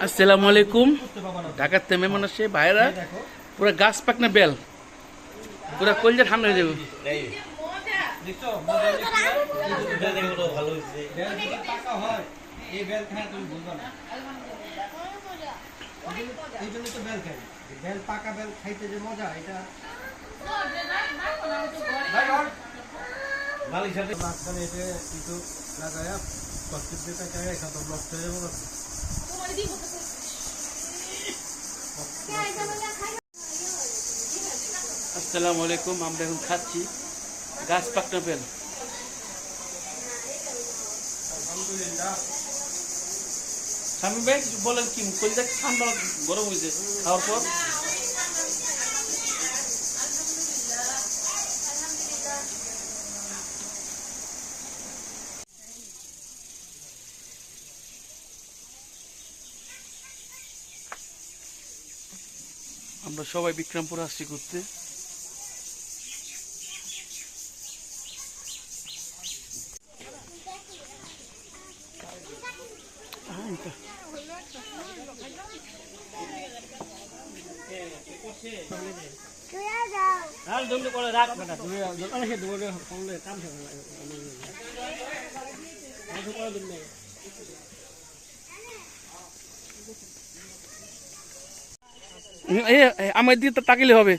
আসসালামু আলাইকুম। ঢাকার থেকে মেহমান আসছে ভাইরা, পুরা গাছ পাকনা বেল, পুরা কলজা ঠান্ডা হয়ে যাবে। পাকা বেল খাইতে যে মজা, এটা মাঝখানে এসে কিছু লাগায়া কষ্টের দিকে চাই খাতো নষ্ট হয়ে যাবো। আসসালামু আলাইকুম। আমরা এখন খাচ্ছি গাছ পাকনা বেল। স্বামী ভাই কিছু বলেন, কি কলজা ঠান্ডা গরম হয়েছে খাওয়ার পর? আমরা সবাই বিক্রমপুর আসছি ঘুরতে। আমার দিকে তাকিলে হবে।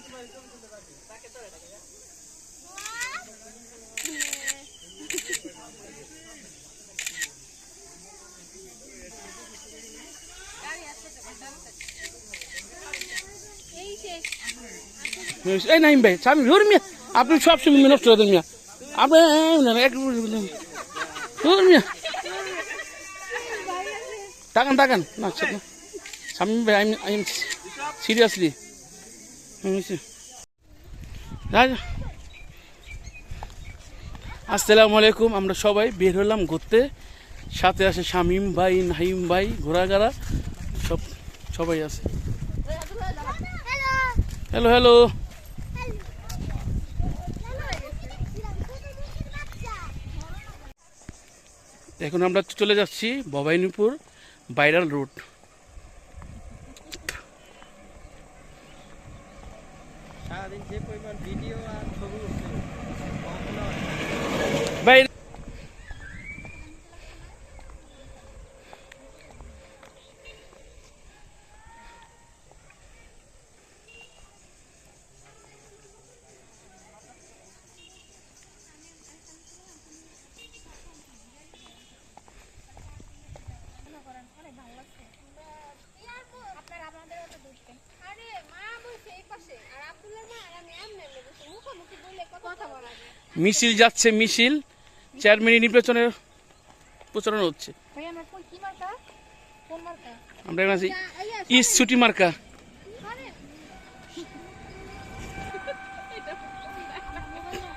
এই নাইম ভাই, স্বামী ধর মিয়া, আপনি সব সময় নষ্ট করে দেন মিয়া। আপনি মিয়া তাকান তাকান না স্বামী ভাই, আই এম সিরিয়াসলি। আসসালামু আলাইকুম। আমরা সবাই বের হলাম ঘুরতে, সাথে আছে শামীম ভাই, নাহিম ভাই, ঘোরাঘাড়া সবাই আছে। Hello hello. এখন আমরা চলে যাচ্ছি ভবানীপুর ভাইরাল রোড। ভাই মিছিল যাচ্ছে, মিছিল চেয়ারম্যান নির্বাচনের প্রচারণা হচ্ছে। আমরা এখানে আছি ছুটি মার্কা।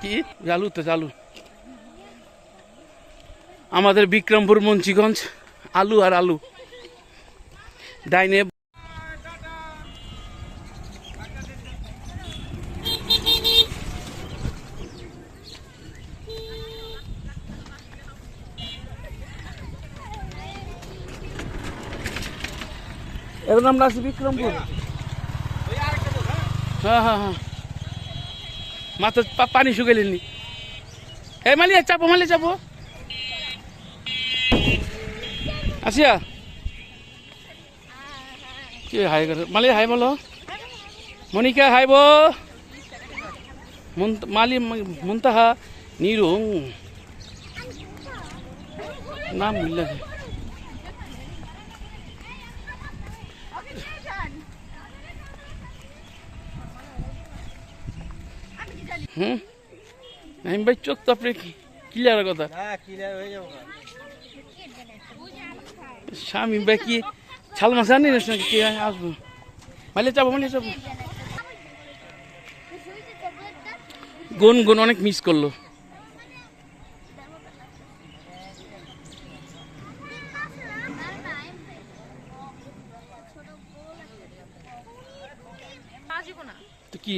কি চালু তো চালু আমাদের বিক্রমপুর মুন্সিগঞ্জ, আলু আর আলু ডাইনে। এখন আমরা আছি বিক্রমপুর। হ্যাঁ হ্যাঁ হ্যাঁ, মাথা পানি শুকাইলেনি। এই মালিয়া চাপো, মালিয়া চাপো। আসিয়া কি হাই করে মালিয়া, হাই বলো। মনিকা হাই বো। মালি মুনতাহা নিরুং নাম মিললে হুম নাহিম ভাই চোখ তো আপনি ক্লিয়ার কথা না ক্লিয়ার হয়ে যাবো না। শামিম ভাই কি ছাল মাছ আনি নাকি কি আসবো মাইলে যাবো গুন গুন অনেক মিস করলো তো কি